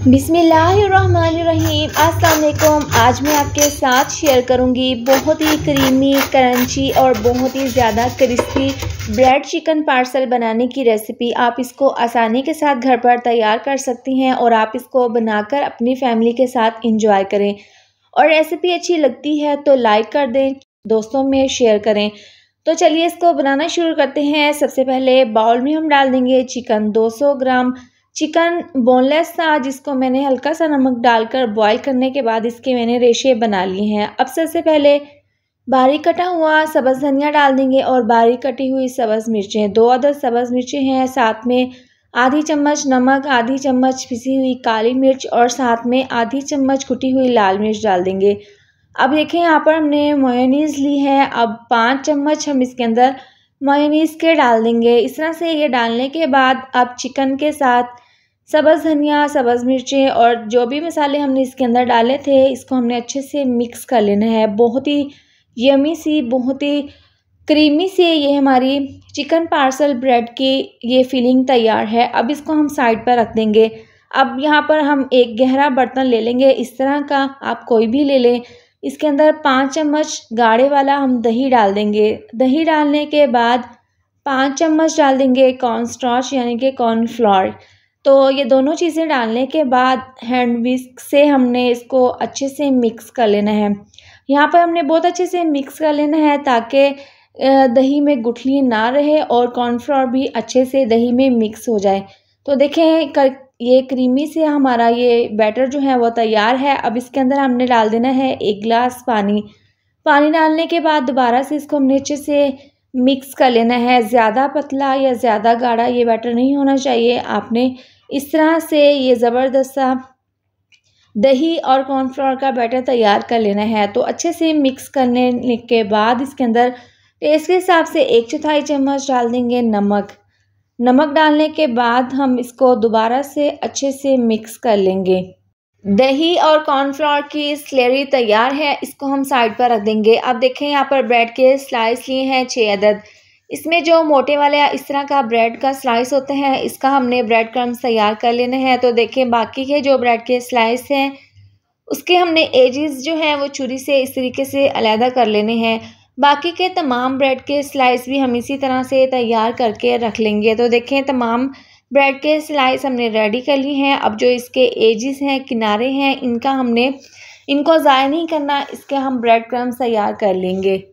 बिस्मिल्लाहिर्रहमानिर्रहीम। अस्सलाम वालेकुम। आज मैं आपके साथ शेयर करूंगी बहुत ही क्रीमी, क्रंची और बहुत ही ज़्यादा क्रिस्पी ब्रेड चिकन पार्सल बनाने की रेसिपी। आप इसको आसानी के साथ घर पर तैयार कर सकती हैं और आप इसको बनाकर अपनी फैमिली के साथ इंजॉय करें। और रेसिपी अच्छी लगती है तो लाइक कर दें, दोस्तों में शेयर करें। तो चलिए इसको बनाना शुरू करते हैं। सबसे पहले बाउल में हम डाल देंगे चिकन। 200 ग्राम चिकन बोनलेस था, जिसको मैंने हल्का सा नमक डालकर बॉईल करने के बाद इसके मैंने रेशे बना लिए हैं। अब सबसे पहले बारीक कटा हुआ सब्ज़ धनिया डाल देंगे और बारीक कटी हुई सब्ज़ मिर्चें, 2 अदद सब्ज़ मिर्चें हैं। साथ में आधी चम्मच नमक, आधी चम्मच पिसी हुई काली मिर्च और साथ में आधी चम्मच कुटी हुई लाल मिर्च डाल देंगे। अब देखें यहाँ पर हमने मेयोनीज़ ली है। अब 5 चम्मच हम इसके अंदर मेयोनीज़ के डाल देंगे। इस तरह से ये डालने के बाद अब चिकन के साथ सब्ज़ धनिया, सब्ज़ मिर्चें और जो भी मसाले हमने इसके अंदर डाले थे, इसको हमने अच्छे से मिक्स कर लेना है। बहुत ही यमी सी, बहुत ही क्रीमी सी ये हमारी चिकन पार्सल ब्रेड की ये फिलिंग तैयार है। अब इसको हम साइड पर रख देंगे। अब यहाँ पर हम एक गहरा बर्तन ले लेंगे, इस तरह का आप कोई भी ले लें। इसके अंदर 5 चम्मच गाढ़े वाला हम दही डाल देंगे। दही डालने के बाद 5 चम्मच डाल देंगे कॉर्नस्टार्च यानी कि कॉर्नफ्लोर। तो ये दोनों चीज़ें डालने के बाद हैंड विस्क से हमने इसको अच्छे से मिक्स कर लेना है। यहाँ पर हमने बहुत अच्छे से मिक्स कर लेना है ताकि दही में गुठली ना रहे और कॉर्नफ्लोर भी अच्छे से दही में मिक्स हो जाए। तो देखें ये क्रीमी से हमारा ये बैटर जो है वो तैयार है। अब इसके अंदर हमने डाल देना है 1 गिलास पानी। पानी डालने के बाद दोबारा से इसको हमने अच्छे से मिक्स कर लेना है। ज़्यादा पतला या ज़्यादा गाढ़ा ये बैटर नहीं होना चाहिए। आपने इस तरह से ये ज़बरदस्त सा दही और कॉर्नफ्लोर का बैटर तैयार कर लेना है। तो अच्छे से मिक्स करने के बाद इसके अंदर टेस्ट के हिसाब से 1/4 चम्मच डाल देंगे नमक। नमक डालने के बाद हम इसको दोबारा से अच्छे से मिक्स कर लेंगे। दही और कॉर्नफ्लोर की स्लरी तैयार है, इसको हम साइड पर रख देंगे। अब देखें यहाँ पर ब्रेड के स्लाइस लिए हैं 6 अदद। इसमें जो मोटे वाले इस तरह का ब्रेड का स्लाइस होता है, इसका हमने ब्रेड क्रम्स तैयार कर लेना है। तो देखें बाकी के जो ब्रेड के स्लाइस हैं उसके हमने एजेस जो हैं वो छुरी से इस तरीके से अलहदा कर लेने हैं। बाकी के तमाम ब्रेड के स्लाइस भी हम इसी तरह से तैयार करके रख लेंगे। तो देखें तमाम ब्रेड के स्लाइस हमने रेडी कर लिए हैं। अब जो इसके एजेस हैं, किनारे हैं, इनको ज़ाया नहीं करना, इसके हम ब्रेड क्रम्स तैयार कर लेंगे।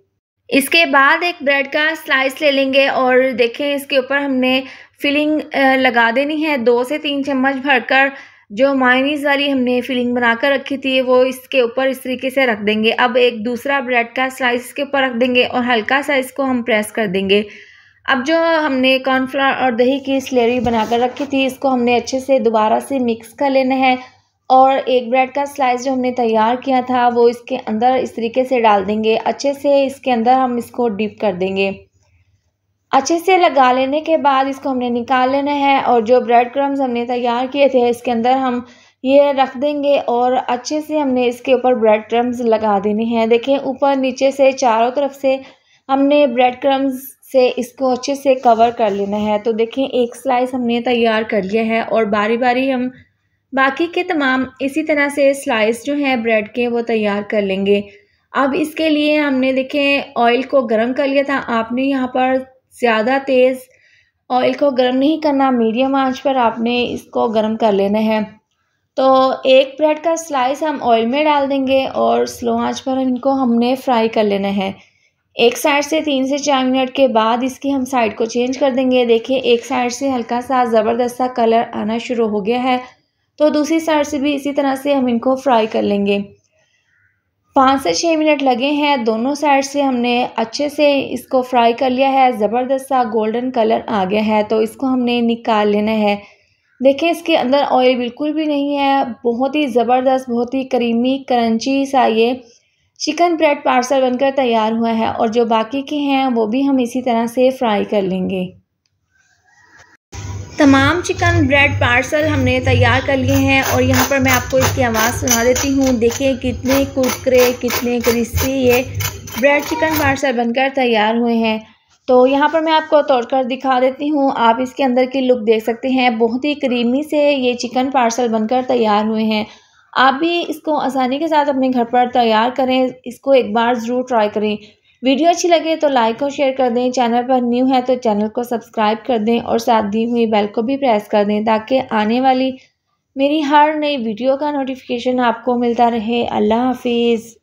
इसके बाद एक ब्रेड का स्लाइस ले लेंगे और देखें इसके ऊपर हमने फिलिंग लगा देनी है। 2 से 3 चम्मच भरकर जो मेयोनीज़ वाली हमने फिलिंग बनाकर रखी थी वो इसके ऊपर इस तरीके से रख देंगे। अब एक दूसरा ब्रेड का स्लाइस इसके ऊपर रख देंगे और हल्का सा इसको हम प्रेस कर देंगे। अब जो हमने कॉर्नफ्लोर और दही की स्लरी बनाकर रखी थी, इसको हमने अच्छे से दोबारा से मिक्स कर लेना है और एक ब्रेड का स्लाइस जो हमने तैयार किया था वो इसके अंदर इस तरीके से डाल देंगे। अच्छे से इसके अंदर हम इसको डिप कर देंगे। अच्छे से लगा लेने के बाद इसको हमने निकाल लेना है और जो ब्रेड क्रम्स हमने तैयार किए थे इसके अंदर हम ये रख देंगे और अच्छे से हमने इसके ऊपर ब्रेड क्रम्स लगा देने हैं। देखें ऊपर नीचे से चारों तरफ से हमने ब्रेड क्रम्स से इसको अच्छे से कवर कर लेना है। तो देखें एक स्लाइस हमने तैयार कर लिया है और बारी बारी हम बाकी के तमाम इसी तरह से स्लाइस जो हैं ब्रेड के वो तैयार कर लेंगे। अब इसके लिए हमने देखें ऑयल को गर्म कर लिया था। आपने यहाँ पर ज़्यादा तेज़ ऑयल को गर्म नहीं करना, मीडियम आंच पर आपने इसको गर्म कर लेना है। तो एक ब्रेड का स्लाइस हम ऑयल में डाल देंगे और स्लो आंच पर इनको हमने फ्राई कर लेना है। एक साइड से 3 से 4 मिनट के बाद इसकी हम साइड को चेंज कर देंगे। देखिए एक साइड से हल्का सा ज़बरदस्त सा कलर आना शुरू हो गया है, तो दूसरी साइड से भी इसी तरह से हम इनको फ्राई कर लेंगे। 5 से 6 मिनट लगे हैं। दोनों साइड से हमने अच्छे से इसको फ्राई कर लिया है। ज़बरदस्त सा गोल्डन कलर आ गया है, तो इसको हमने निकाल लेना है। देखें इसके अंदर ऑयल बिल्कुल भी नहीं है। बहुत ही ज़बरदस्त, बहुत ही क्रीमी क्रंची सा ये चिकन ब्रेड पार्सल बनकर तैयार हुआ है और जो बाकी के हैं वो भी हम इसी तरह से फ्राई कर लेंगे। तमाम चिकन ब्रेड पार्सल हमने तैयार कर लिए हैं और यहाँ पर मैं आपको इसकी आवाज़ सुना देती हूँ। देखिए कितने कुरकुरे, कितने क्रिस्पी ये ब्रेड चिकन पार्सल बनकर तैयार हुए हैं। तो यहाँ पर मैं आपको तोड़कर दिखा देती हूँ। आप इसके अंदर की लुक देख सकते हैं। बहुत ही क्रीमी से ये चिकन पार्सल बनकर तैयार हुए हैं। आप भी इसको आसानी के साथ अपने घर पर तैयार करें। इसको एक बार ज़रूर ट्राई करें। वीडियो अच्छी लगे तो लाइक और शेयर कर दें। चैनल पर न्यू है तो चैनल को सब्सक्राइब कर दें और साथ दी हुई बेल को भी प्रेस कर दें ताकि आने वाली मेरी हर नई वीडियो का नोटिफिकेशन आपको मिलता रहे। अल्लाह हाफिज़।